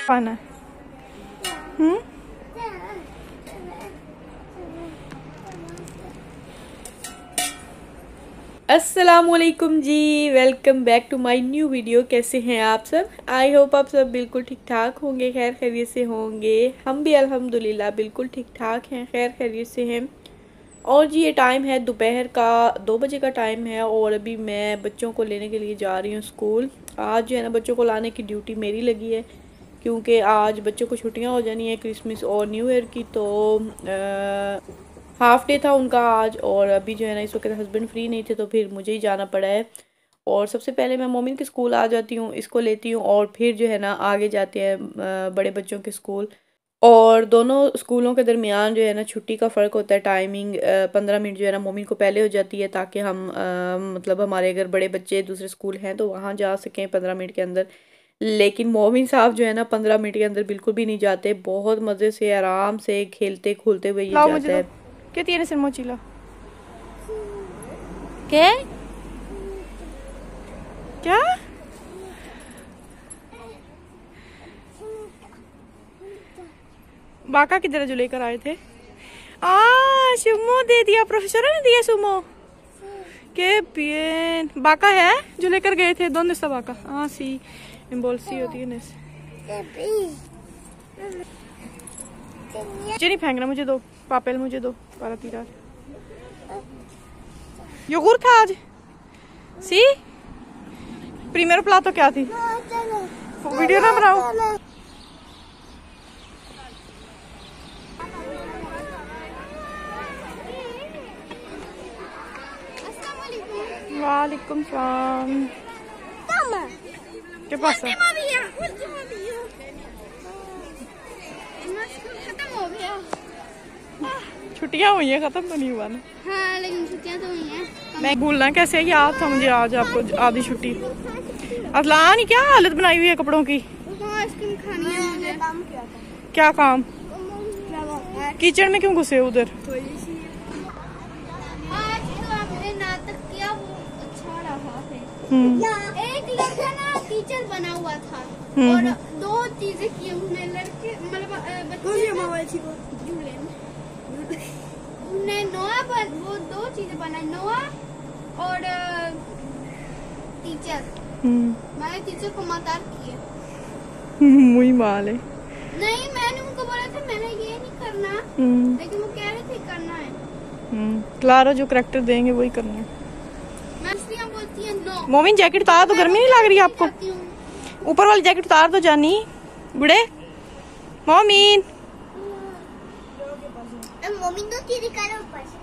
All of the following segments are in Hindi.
पाना। अस्सलामुअलैकुम जी, welcome back to my new video. कैसे हैं आप सब? आई होप आप सब बिल्कुल ठीक ठाक होंगे, खैर खैरियत से होंगे। हम भी अल्हम्दुलिल्लाह बिल्कुल ठीक ठाक हैं, खैर खैरियत से हैं। और जी ये टाइम है दोपहर का 2 बजे का टाइम है और अभी मैं बच्चों को लेने के लिए जा रही हूँ स्कूल। आज जो है ना बच्चों को लाने की ड्यूटी मेरी लगी है क्योंकि आज बच्चों को छुट्टियाँ हो जानी है क्रिसमस और न्यू ईयर की, तो हाफ डे था उनका आज। और अभी जो है ना इस वक्त हस्बैंड फ्री नहीं थे तो फिर मुझे ही जाना पड़ा है। और सबसे पहले मैं मोमिन के स्कूल आ जाती हूँ, इसको लेती हूँ और फिर जो है ना आगे जाते हैं बड़े बच्चों के स्कूल। और दोनों स्कूलों के दरमियान जो है ना छुट्टी का फ़र्क होता है, टाइमिंग 15 मिनट जो है ना मोमिन को पहले हो जाती है ताकि हम मतलब हमारे अगर बड़े बच्चे दूसरे स्कूल हैं तो वहाँ जा सकें 15 मिनट के अंदर। लेकिन मोमिन साहब जो है ना 15 मिनट के अंदर बिल्कुल भी नहीं जाते, बहुत मज़े से आराम से खेलते खोलते हुए ये जाता है। क्या tiene esa mochila? ¿Qué? क्या? बाका किधर जो लेकर आए थे? सुमो दे दिया, प्रोफेसर ने दिया सुमो। के bien. बाका है जो लेकर गए थे? ¿Dónde está बाका? Sí, en bolsillo tienes. मुझे नहीं फेंकना, मुझे दो पापेल, मुझे दो para tirar. योगुर था आज? सी प्रीमियर प्लाटो क्या थी? वीडियो ना बनाओ। वालेकुम सलाम। क्या पास है? छुट्टियां हुई हैं, खत्म तो नहीं हुआ ना। हाँ, लेकिन छुट्टियां तो हुई हैं। मैं भूलना कैसे, याद था मुझे आज आपको आधी छुट्टी। अजलान क्या हालत बनाई हुई है कपड़ों की। आइसक्रीम खानी है मुझे। क्या काम? किचन में क्यों घुसे हो उधर? आज तो आपने नाटक किया, वो अच्छा रहा है। एक लड़का ना टीचर बना हुआ था और 2 चीजें की उन्होंने, लड़के मतलब नोआ वो 2 चीजें बनाई, नोआ और टीचर। मैंने टीचर को मातार किया। मुई माल है। नहीं, मैंने उनको बोला था मैंने ये नहीं करना, लेकिन वो कह रहे थे करना है। क्लारा जो करैक्टर देंगे वही करना है। मैं इसलिए बोलती है नो। मोमिन जैकेट उतार दो, गर्मी नहीं लग रही आपको? ऊपर वाली जैकेट उतार दो जानी गुड़े। मोमिन मोमिन तो तेरी करो ऊपर से।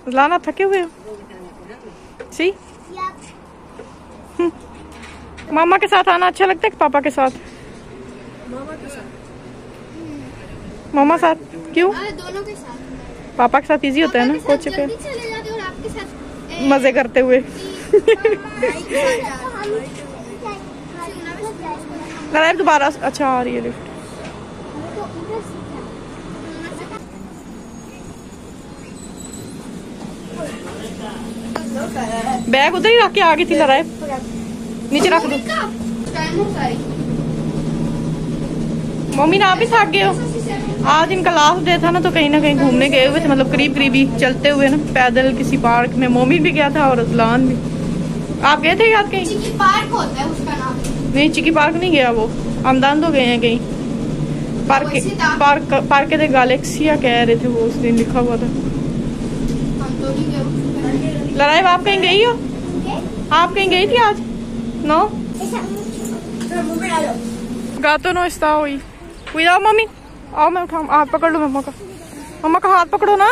लाना थके हुए हो? सी मामा के साथ आना अच्छा लगता है कि पापा के साथ? मामा साथ क्यों? दोनों के साथ। पापा के साथ इजी होता है ना, कुछ चले जाते और आपके साथ मजे करते हुए। लड़ाई दोबारा अच्छा आ रही है लिफ्ट। बैग उधर ही रख के आ गई थी, लड़ाई नीचे रख दो। मम्मी आप भी थक गए हो? आज इनका लास्ट डे था ना तो कहीं ना कहीं घूमने गए हुए थे, मतलब करीब करीब ही चलते हुए ना पैदल किसी पार्क में। मोमिन भी गया था और अजलान भी। आप गए थे याद कहीं? चिकी पार्क होता है उसका नाम। नहीं चिकी पार्क नहीं गया, वो हमदान तो गए हैं कहीं। पार्क के गैलेक्सिया कह रहे थे वो, उस दिन लिखा हुआ था। लड़ाई आप कहीं गई हो? आप कहीं गई थी आज? नो गातो नो इस्ता हुई। जाओ मम्मी, आओ मैं उठाऊं, हाथ पकड़ लो मम्मा का। मम्मा का हाथ पकड़ो ना।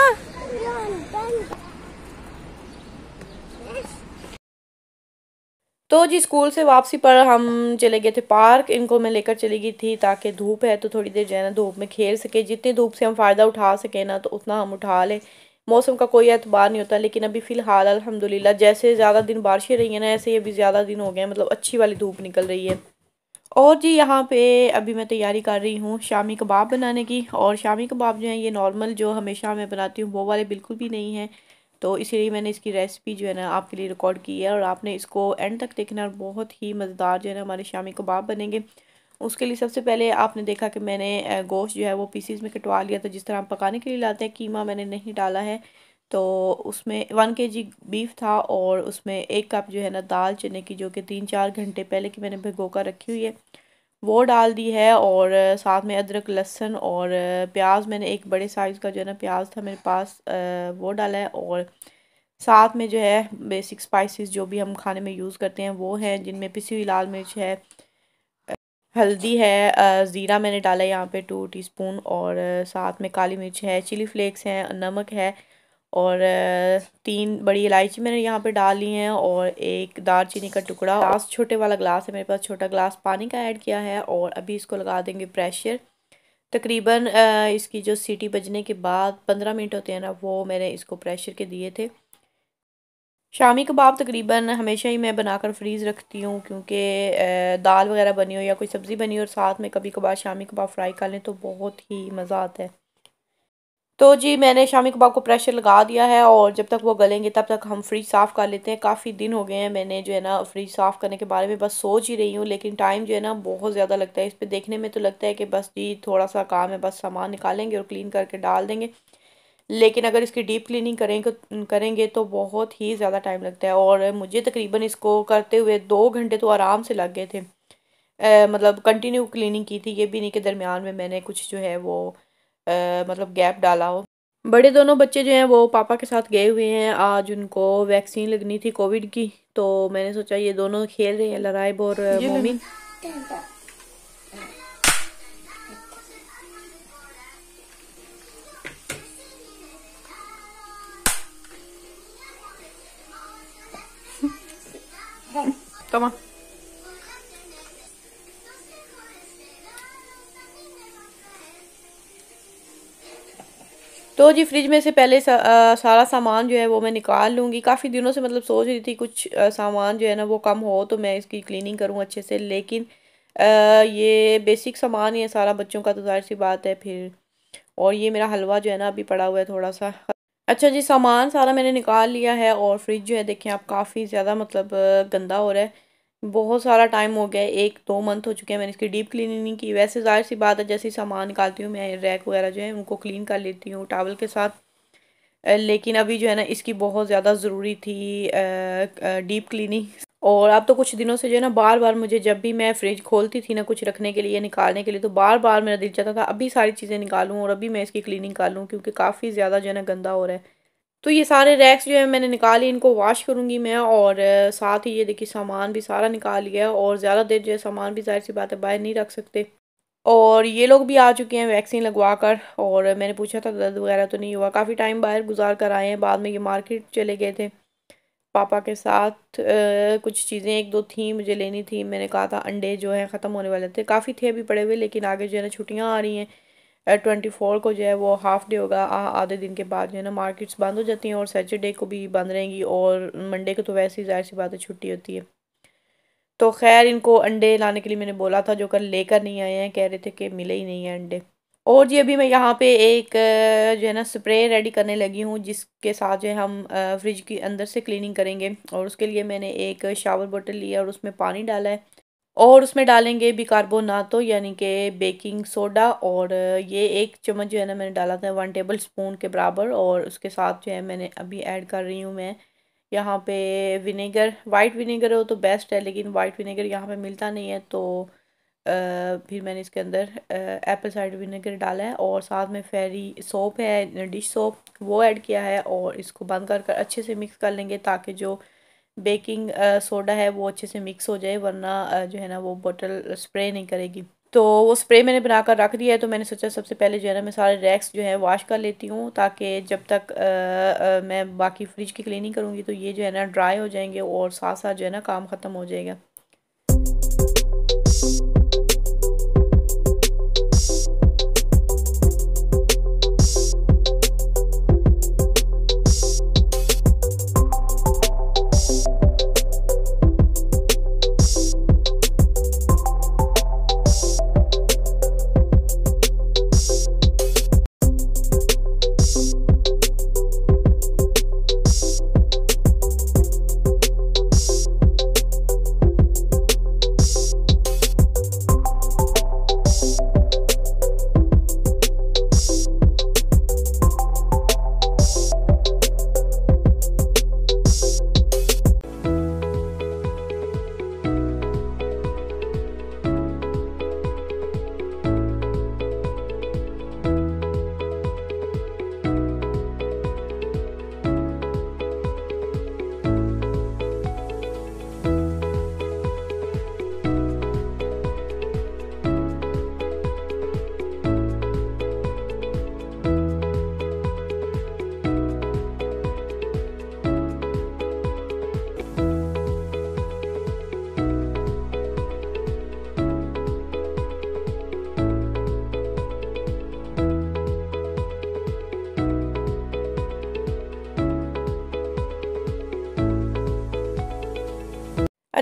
तो जी स्कूल से वापसी पर हम चले गए थे पार्क। इनको मैं लेकर चली गई थी ताकि धूप है तो थोड़ी देर जो है ना धूप में खेल सके, जितनी धूप से हम फ़ायदा उठा सके ना तो उतना हम उठा लें। मौसम का कोई एतबार नहीं होता, लेकिन अभी फ़िलहाल अल्हम्दुलिल्लाह जैसे ज़्यादा दिन बारिशें रही हैं ना, ऐसे ही अभी ज़्यादा दिन हो गए हैं, मतलब अच्छी वाली धूप निकल रही है। और जी यहाँ पे अभी मैं तैयारी कर रही हूँ शामी कबाब बनाने की। और शामी कबाब जो है ये नॉर्मल जो हमेशा मैं बनाती हूँ वो वाले बिल्कुल भी नहीं हैं। तो इसीलिए मैंने इसकी रेसिपी जो है ना आपके लिए रिकॉर्ड की है और आपने इसको एंड तक देखना और बहुत ही मज़ेदार जो है ना हमारे शामी कबाब बनेंगे। उसके लिए सबसे पहले आपने देखा कि मैंने गोश्त जो है वो पीसीज में कटवा लिया था, जिस तरह हम पकाने के लिए लाते हैं। कीमा मैंने नहीं डाला है, तो उसमें 1 kg बीफ था और उसमें 1 कप जो है ना दाल चने की, जो कि 3-4 घंटे पहले की मैंने भिगो कर रखी हुई है, वो डाल दी है। और साथ में अदरक लहसुन और प्याज, मैंने एक बड़े साइज़ का जो है ना प्याज था मेरे पास, वो डाला है। और साथ में जो है बेसिक स्पाइसेस जो भी हम खाने में यूज़ करते हैं वो हैं, जिनमें पिसी हुई लाल मिर्च है, हल्दी है, ज़ीरा मैंने डाला है यहाँ पे 2 टीस्पून, और साथ में काली मिर्च है, चिली फ्लेक्स हैं, नमक है, और 3 बड़ी इलायची मैंने यहाँ पे डाल ली हैं, और एक दालचीनी का टुकड़ा। ग्लास छोटे वाला ग्लास है मेरे पास, छोटा ग्लास पानी का ऐड किया है। और अभी इसको लगा देंगे प्रेशर। तकरीबन इसकी जो सीटी बजने के बाद 15 मिनट होते हैं ना, वो मैंने इसको प्रेशर के दिए थे। शामी कबाब तकरीबन हमेशा ही मैं बनाकर फ्रीज़ रखती हूँ, क्योंकि दाल वगैरह बनी हो या कोई सब्ज़ी बनी हो और साथ में कभी कभार शामी कबाब फ्राई कर लें तो बहुत ही मज़ा आता है। तो जी मैंने शामी कबाब को प्रेशर लगा दिया है, और जब तक वो गलेंगे तब तक हम फ्रिज साफ़ कर लेते हैं। काफ़ी दिन हो गए हैं मैंने जो है ना फ्रिज साफ़ करने के बारे में बस सोच ही रही हूँ, लेकिन टाइम जो है ना बहुत ज़्यादा लगता है इस पे। देखने में तो लगता है कि बस जी थोड़ा सा काम है, बस सामान निकालेंगे और क्लीन करके डाल देंगे, लेकिन अगर इसकी डीप क्लीनिंग करेंगे तो बहुत ही ज़्यादा टाइम लगता है। और मुझे तकरीबन इसको करते हुए 2 घंटे तो आराम से लग गए थे। मतलब कंटिन्यू क्लीनिंग की थी, ये भी नहीं कि दरमियान में मैंने कुछ जो है वो मतलब गैप डाला हो। बड़े दोनों बच्चे जो हैं वो पापा के साथ गए हुए हैं, आज उनको वैक्सीन लगनी थी कोविड की, तो मैंने सोचा ये दोनों खेल रहे हैं, लराइब और मोमिन। Come on. तो जी फ्रिज में से पहले सारा सामान जो है वो मैं निकाल लूँगी। काफ़ी दिनों से मतलब सोच रही थी कुछ सामान जो है ना वो कम हो तो मैं इसकी क्लीनिंग करूँ अच्छे से, लेकिन ये बेसिक सामान ही है सारा, बच्चों का तो ज़ाहिर सी बात है फिर। और ये मेरा हलवा जो है ना अभी पड़ा हुआ है थोड़ा सा। अच्छा जी, सामान सारा मैंने निकाल लिया है, और फ्रिज जो है देखें आप काफ़ी ज़्यादा मतलब गंदा हो रहा है। बहुत सारा टाइम हो गया है, 1-2 मंथ हो चुके हैं मैंने इसकी डीप क्लीनिंग नहीं की। वैसे ज़ाहिर सी बात है जैसे ही सामान निकालती हूँ मैं रैक वगैरह जो है उनको क्लीन कर लेती हूँ टॉवल के साथ, लेकिन अभी जो है ना इसकी बहुत ज़्यादा ज़रूरी थी डीप क्लीनिंग। और अब तो कुछ दिनों से जो है ना बार बार मुझे जब भी मैं फ्रिज खोलती थी ना कुछ रखने के लिए निकालने के लिए, तो बार बार मेरा दिल चाहता था अभी सारी चीज़ें निकालूं और अभी मैं इसकी क्लीनिंग कर लूँ, क्योंकि काफ़ी ज़्यादा जो है ना गंदा हो रहा है। तो ये सारे रैक्स जो है मैंने निकाली, इनको वॉश करूँगी मैं, और साथ ही ये देखिए सामान भी सारा निकाल लिया, और ज़्यादा देर जो है सामान भी ज़ाहिर सी बात है बाहर नहीं रख सकते। और ये लोग भी आ चुके हैं वैक्सीन लगवा कर, और मैंने पूछा था दर्द वगैरह तो नहीं हुआ। काफ़ी टाइम बाहर गुजार कर आए हैं, बाद में ये मार्केट चले गए थे पापा के साथ। कुछ चीज़ें 1-2 थी मुझे लेनी थी, मैंने कहा था अंडे जो हैं ख़त्म होने वाले थे, काफ़ी थे अभी पड़े हुए, लेकिन आगे जो है ना छुट्टियाँ आ रही हैं। 24 को जो है वो हाफ़ डे होगा, आधे दिन के बाद जो है ना मार्केट्स बंद हो जाती हैं, और सैटरडे को भी बंद रहेंगी, और मंडे को तो वैसे ही ज़ाहिर सी बात है छुट्टी होती है। तो खैर इनको अंडे लाने के लिए मैंने बोला था, जो कल लेकर नहीं आए हैं, कह रहे थे कि मिले ही नहीं हैं अंडे। और जी अभी मैं यहाँ पे एक जो है ना स्प्रे रेडी करने लगी हूँ, जिसके साथ जो है हम फ्रिज के अंदर से क्लीनिंग करेंगे। और उसके लिए मैंने एक शावर बोतल लिया और उसमें पानी डाला है, और उसमें डालेंगे बिकार्बोनातो यानी कि बेकिंग सोडा, और ये 1 चम्मच जो है ना मैंने डाला था 1 टेबल स्पून के बराबर। और उसके साथ जो है मैंने अभी ऐड कर रही हूँ मैं यहाँ पे विनेगर। वाइट विनेगर हो तो बेस्ट है, लेकिन वाइट विनेगर यहाँ पे मिलता नहीं है, तो फिर मैंने इसके अंदर एप्पल साइडर विनेगर डाला है, और साथ में फेरी सोप है, डिश सोप, वो ऐड किया है। और इसको बंद कर अच्छे से मिक्स कर लेंगे, ताकि जो बेकिंग सोडा है वो अच्छे से मिक्स हो जाए, वरना जो है ना वो बोतल स्प्रे नहीं करेगी। तो वो स्प्रे मैंने बनाकर रख दिया है, तो मैंने सोचा सबसे पहले जो है ना मैं सारे रैक्स जो है वॉश कर लेती हूँ, ताकि जब तक मैं बाकी फ्रिज की क्लीनिंग करूँगी तो ये जो है ना ड्राई हो जाएंगे, और साथ साथ जो है ना काम ख़त्म हो जाएगा।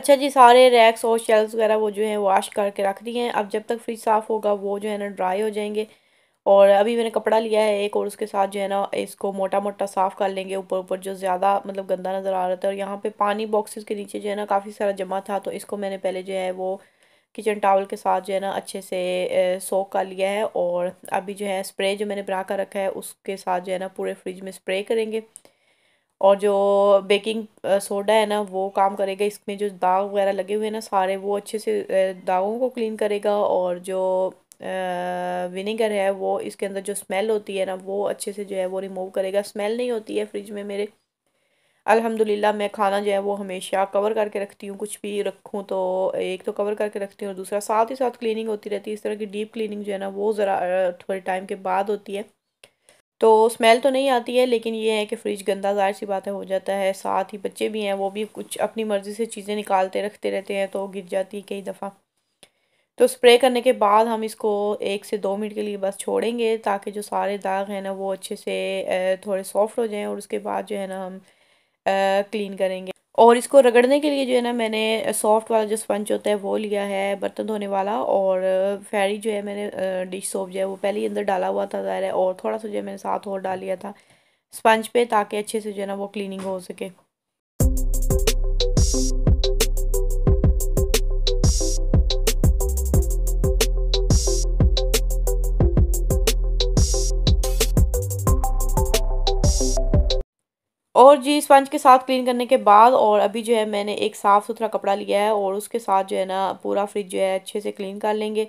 अच्छा जी, सारे रैक्स और शेल्व्स वगैरह वो जो है वॉश करके रख दिए हैं। अब जब तक फ्रिज साफ़ होगा वो जो है ना ड्राई हो जाएंगे। और अभी मैंने कपड़ा लिया है एक, और उसके साथ जो है ना इसको मोटा मोटा साफ़ कर लेंगे, ऊपर ऊपर जो ज़्यादा मतलब गंदा नज़र आ रहा था। और यहाँ पे पानी बॉक्सेस के नीचे जो है ना काफ़ी सारा जमा था, तो इसको मैंने पहले जो है वो किचन टॉवल के साथ जो है ना अच्छे से सोक कर लिया है। और अभी जो है स्प्रे जो मैंने बना कर रखा है उसके साथ जो है ना पूरे फ्रिज में स्प्रे करेंगे। और जो बेकिंग सोडा है ना वो काम करेगा, इसमें जो दाग वगैरह लगे हुए हैं ना सारे, वो अच्छे से दागों को क्लीन करेगा। और जो विनेगर है वो इसके अंदर जो स्मेल होती है ना वो अच्छे से जो है वो रिमूव करेगा। स्मेल नहीं होती है फ्रिज में मेरे, अल्हम्दुलिल्लाह। मैं खाना जो है वो हमेशा कवर करके रखती हूँ, कुछ भी रखूँ तो एक तो कवर करके रखती हूँ और दूसरा साथ ही साथ क्लीनिंग होती रहती है। इस तरह की डीप क्लीनिंग जो है ना वो ज़रा थोड़े टाइम के बाद होती है, तो स्मेल तो नहीं आती है, लेकिन ये है कि फ़्रिज गंदा ज़ाहिर सी बात है हो जाता है। साथ ही बच्चे भी हैं, वो भी कुछ अपनी मर्ज़ी से चीज़ें निकालते रखते रहते हैं तो गिर जाती है कई दफ़ा। तो स्प्रे करने के बाद हम इसको 1 से 2 मिनट के लिए बस छोड़ेंगे, ताकि जो सारे दाग हैं ना वो अच्छे से थोड़े सॉफ्ट हो जाएं। और उसके बाद जो है ना हम क्लीन करेंगे। और इसको रगड़ने के लिए जो है ना मैंने सॉफ्ट वाला जो स्पंज होता है वो लिया है, बर्तन धोने वाला। और फेरी जो है मैंने डिश सोप जो है वो पहले ही अंदर डाला हुआ था ज़ाहिर है, और थोड़ा सा जो है मैंने साथ और डाल लिया था स्पंज पे, ताकि अच्छे से जो है ना वो क्लीनिंग हो सके। और जी स्पंज के साथ क्लीन करने के बाद, और अभी जो है मैंने एक साफ़ सुथरा कपड़ा लिया है और उसके साथ जो है ना पूरा फ्रिज जो है अच्छे से क्लीन कर लेंगे।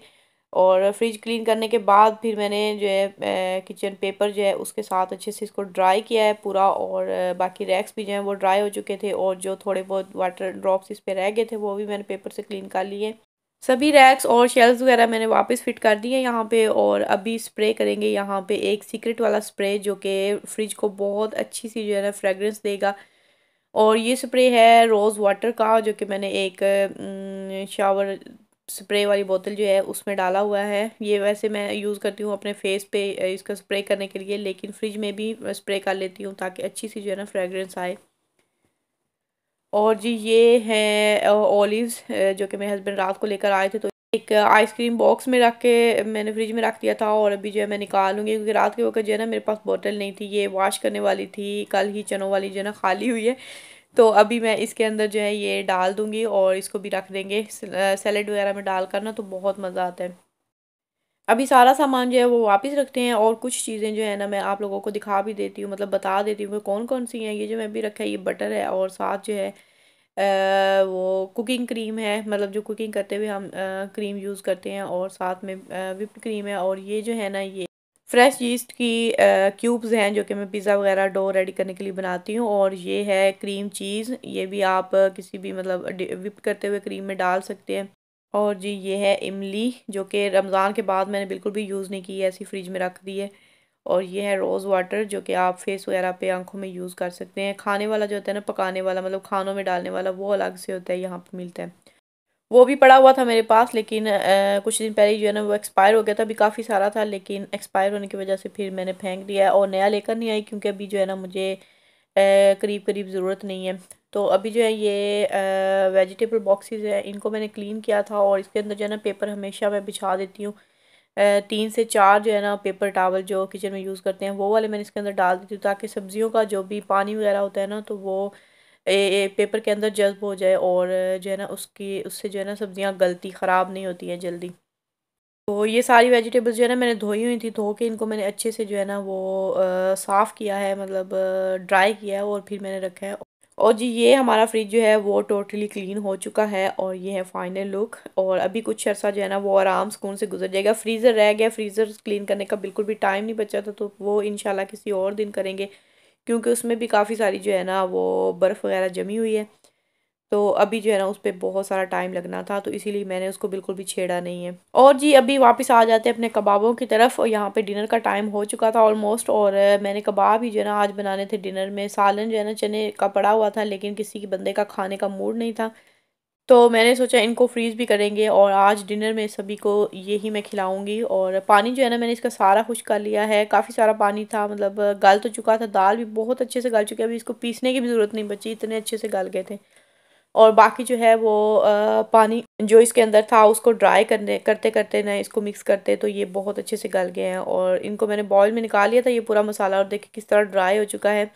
और फ्रिज क्लीन करने के बाद फिर मैंने जो है किचन पेपर जो है उसके साथ अच्छे से इसको ड्राई किया है पूरा। और बाकी रैक्स भी जो हैं वो ड्राई हो चुके थे, और जो थोड़े बहुत वाटर ड्रॉप्स इस पे रह गए थे वो भी मैंने पेपर से क्लीन कर लिए। सभी रैक्स और शेल्व्स वगैरह मैंने वापस फिट कर दिए यहाँ पे। और अभी स्प्रे करेंगे यहाँ पे एक सीक्रेट वाला स्प्रे, जो कि फ्रिज को बहुत अच्छी सी जो है ना फ्रेगरेंस देगा। और ये स्प्रे है रोज़ वाटर का, जो कि मैंने एक शावर स्प्रे वाली बोतल जो है उसमें डाला हुआ है। ये वैसे मैं यूज़ करती हूँ अपने फेस पे इसका स्प्रे करने के लिए, लेकिन फ्रिज में भी स्प्रे कर लेती हूँ ताकि अच्छी सी जो है ना फ्रेगरेंस आए। और जी ये है ओलिव्स, जो कि मेरे हस्बैंड रात को लेकर आए थे, तो एक आइसक्रीम बॉक्स में रख के मैंने फ्रिज में रख दिया था। और अभी जो है मैं निकालूंगी, क्योंकि रात के वक्त जो है ना मेरे पास बोतल नहीं थी, ये वॉश करने वाली थी, कल ही चनों वाली जो है ना खाली हुई है। तो अभी मैं इसके अंदर जो है ये डाल दूंगी और इसको भी रख देंगे। सैलेड वगैरह में डाल कर ना तो बहुत मज़ा आता है। अभी सारा सामान जो है वो वापस रखते हैं, और कुछ चीज़ें जो है ना मैं आप लोगों को दिखा भी देती हूँ, मतलब बता देती हूँ कौन कौन सी हैं। ये जो मैं भी रखा है ये बटर है, और साथ जो है वो कुकिंग क्रीम है, मतलब जो कुकिंग करते हुए हम क्रीम यूज़ करते हैं, और साथ में विप्ड क्रीम है। और ये जो है ना ये फ्रेश यीस्ट की क्यूब्स हैं, जो कि मैं पिज़्ज़ा वगैरह डो रेडी करने के लिए बनाती हूँ। और ये है क्रीम चीज़, ये भी आप किसी भी मतलब विप करते हुए क्रीम में डाल सकते हैं। और जी ये है इमली, जो कि रमज़ान के बाद मैंने बिल्कुल भी यूज़ नहीं की है, ऐसी फ्रिज में रख दी है। और ये है रोज़ वाटर, जो कि आप फेस वगैरह पे आंखों में यूज़ कर सकते हैं। खाने वाला जो होता है ना, पकाने वाला मतलब खानों में डालने वाला, वो अलग से होता है, यहाँ पे मिलता है। वो भी पड़ा हुआ था मेरे पास, लेकिन कुछ दिन पहले जो है ना वो एक्सपायर हो गया था। अभी काफ़ी सारा था, लेकिन एक्सपायर होने की वजह से फिर मैंने फेंक दिया है और नया लेकर नहीं आई, क्योंकि अभी जो है ना मुझे करीब करीब ज़रूरत नहीं है। तो अभी जो है ये वेजिटेबल बॉक्सेस है, इनको मैंने क्लीन किया था, और इसके अंदर जो है ना पेपर हमेशा मैं बिछा देती हूँ। 3 से 4 जो है ना पेपर टावल जो किचन में यूज़ करते हैं वो वाले मैंने इसके अंदर डाल देती हूँ, ताकि सब्जियों का जो भी पानी वगैरह होता है ना तो वो पेपर के अंदर जज्ब हो जाए, और जो है ना उससे जो है ना सब्जियाँ गलती ख़राब नहीं होती हैं जल्दी। तो ये सारी वेजिटेबल्स जो है ना मैंने धोई हुई थी, धो के इनको मैंने अच्छे से जो है ना वो साफ़ किया है, मतलब ड्राई किया है, और फिर मैंने रखा है। और जी ये हमारा फ्रिज जो है वो टोटली क्लीन हो चुका है, और ये है फाइनल लुक। और अभी कुछ अर्सा जो है ना वो आराम सुकून से गुजर जाएगा। फ्रीज़र रह गया, फ्रीज़र क्लीन करने का बिल्कुल भी टाइम नहीं बचा था, तो वो इंशाल्लाह किसी और दिन करेंगे, क्योंकि उसमें भी काफ़ी सारी जो है ना वो बर्फ़ वगैरह जमी हुई है। तो अभी जो है ना उस पर बहुत सारा टाइम लगना था, तो इसीलिए मैंने उसको बिल्कुल भी छेड़ा नहीं है। और जी अभी वापस आ जाते हैं अपने कबाबों की तरफ, और यहाँ पे डिनर का टाइम हो चुका था ऑलमोस्ट। और मैंने कबाब ही जो है ना आज बनाने थे डिनर में। सालन जो है ना चने का पड़ा हुआ था, लेकिन किसी के बंदे का खाने का मूड नहीं था, तो मैंने सोचा इनको फ्रीज़ भी करेंगे, और आज डिनर में सभी को यही मैं खिलाऊंगी। और पानी जो है ना मैंने इसका सारा खुश कर लिया है, काफ़ी सारा पानी था, मतलब गल तो चुका था, दाल भी बहुत अच्छे से गल चुकी है, अभी इसको पीसने की भी ज़रूरत नहीं बची, इतने अच्छे से गल गए थे। और बाकी जो है वो पानी जो इसके अंदर था उसको ड्राई करते करते ना इसको मिक्स करते तो ये बहुत अच्छे से गल गए हैं। और इनको मैंने बॉयल में निकाल लिया था ये पूरा मसाला, और देखिए किस तरह ड्राई हो चुका है।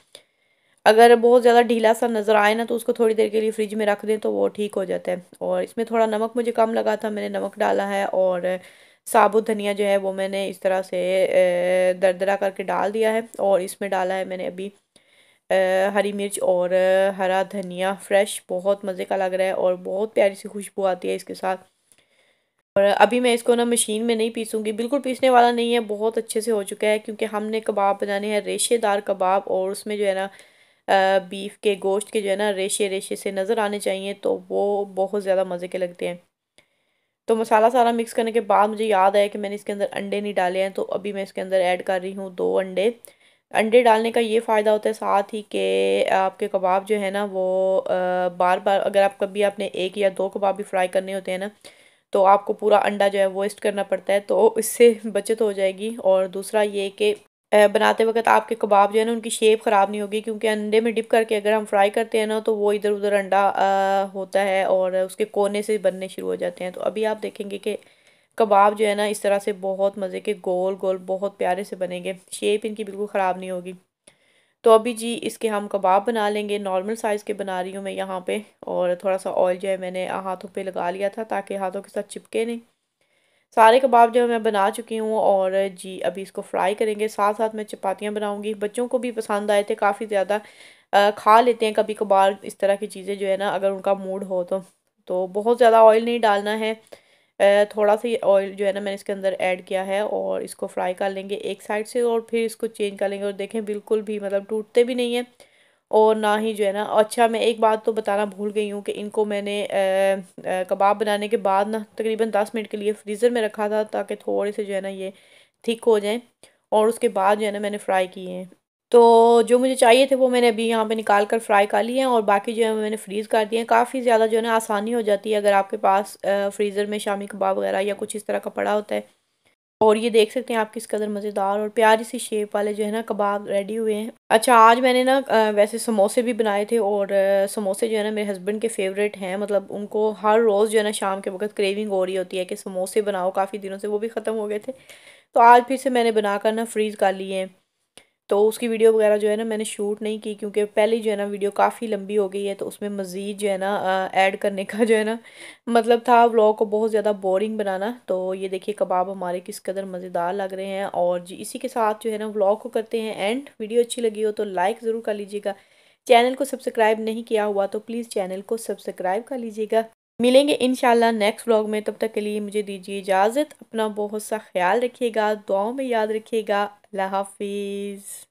अगर बहुत ज़्यादा ढीला सा नज़र आए ना तो उसको थोड़ी देर के लिए फ्रिज में रख दें तो वो ठीक हो जाता है। और इसमें थोड़ा नमक मुझे कम लगा था, मैंने नमक डाला है। और साबुत धनिया जो है वो मैंने इस तरह से दरदरा करके डाल दिया है। और इसमें डाला है मैंने अभी हरी मिर्च और हरा धनिया फ्रेश, बहुत मज़े का लग रहा है और बहुत प्यारी सी खुशबू आती है इसके साथ। और अभी मैं इसको ना मशीन में नहीं पीसूँगी, बिल्कुल पीसने वाला नहीं है, बहुत अच्छे से हो चुका है क्योंकि हमने कबाब बनाने हैं रेशेदार कबाब, और उसमें जो है ना बीफ के गोश्त के जो है ना रेशे रेशे से नज़र आने चाहिए, तो वो बहुत ज़्यादा मज़े के लगते हैं। तो मसाला सारा मिक्स करने के बाद मुझे याद आया कि मैंने इसके अंदर अंडे नहीं डाले हैं, तो अभी मैं इसके अंदर ऐड कर रही हूँ 2 अंडे। अंडे डालने का ये फ़ायदा होता है साथ ही कि आपके कबाब जो है ना वो बार बार, अगर आप कभी आपने 1 या 2 कबाब भी फ्राई करने होते हैं ना तो आपको पूरा अंडा जो है वेस्ट करना पड़ता है, तो इससे बचत हो जाएगी। और दूसरा ये कि बनाते वक्त आपके कबाब जो है ना उनकी शेप ख़राब नहीं होगी, क्योंकि अंडे में डिप करके अगर हम फ्राई करते हैं ना तो वो इधर उधर अंडा होता है और उसके कोने से बनने शुरू हो जाते हैं। तो अभी आप देखेंगे कि कबाब जो है ना इस तरह से बहुत मज़े के गोल गोल बहुत प्यारे से बनेंगे, शेप इनकी बिल्कुल ख़राब नहीं होगी। तो अभी जी इसके हम कबाब बना लेंगे, नॉर्मल साइज़ के बना रही हूँ मैं यहाँ पे। और थोड़ा सा ऑयल जो है मैंने हाथों पे लगा लिया था ताकि हाथों के साथ चिपके नहीं। सारे कबाब जो मैं बना चुकी हूँ, और जी अभी इसको फ्राई करेंगे, साथ साथ मैं चपातियाँ बनाऊँगी। बच्चों को भी पसंद आए थे काफ़ी ज़्यादा, खा लेते हैं कभी कभार इस तरह की चीज़ें जो है ना, अगर उनका मूड हो तो बहुत ज़्यादा ऑयल नहीं डालना है, थोड़ा सा ऑयल जो है ना मैंने इसके अंदर ऐड किया है। और इसको फ्राई कर लेंगे एक साइड से और फिर इसको चेंज कर लेंगे। और देखें बिल्कुल भी मतलब टूटते भी नहीं है और ना ही जो है ना। अच्छा मैं एक बात तो बताना भूल गई हूँ कि इनको मैंने कबाब बनाने के बाद ना तकरीबन 10 मिनट के लिए फ्रीज़र में रखा था ताकि थोड़े से जो है ना ये थिक हो जाएं, और उसके बाद जो है ना मैंने फ्राई किए हैं। तो जो मुझे चाहिए थे वो मैंने अभी यहाँ पे निकाल कर फ्राई कर लिए हैं, और बाकी जो है मैंने फ्रीज़ कर दिए हैं। काफ़ी ज़्यादा जो है ना आसानी हो जाती है अगर आपके पास फ्रीज़र में शामी कबाब वगैरह या कुछ इस तरह का पड़ा होता है। और ये देख सकते हैं आप किस कदर मज़ेदार और प्यारी सी शेप वाले जो है ना कबाब रेडी हुए हैं। अच्छा आज मैंने ना वैसे समोसे भी बनाए थे, और समोसे जो है ना मेरे हस्बैंड के फेवरेट हैं, मतलब उनको हर रोज़ जो है ना शाम के वक्त क्रेविंग हो रही होती है कि समोसे बनाओ, काफ़ी दिनों से वो भी ख़त्म हो गए थे। तो आज फिर से मैंने बनाकर ना फ्रीज़ कर लिए हैं। तो उसकी वीडियो वगैरह जो है ना मैंने शूट नहीं की क्योंकि पहले जो है ना वीडियो काफ़ी लंबी हो गई है, तो उसमें मज़ीद जो है ना ऐड करने का जो है ना मतलब था व्लॉग को बहुत ज़्यादा बोरिंग बनाना। तो ये देखिए कबाब हमारे किस कदर मज़ेदार लग रहे हैं। और जी इसी के साथ जो है ना व्लॉग को करते हैं एंड। वीडियो अच्छी लगी हो तो लाइक ज़रूर कर लीजिएगा, चैनल को सब्सक्राइब नहीं किया हुआ तो प्लीज़ चैनल को सब्सक्राइब कर लीजिएगा। मिलेंगे इंशाल्लाह नेक्स्ट व्लॉग में, तब तक के लिए मुझे दीजिए इजाज़त। अपना बहुत सा ख्याल रखिएगा, दुआओं में याद रखिएगा। अल्लाह हाफिज़।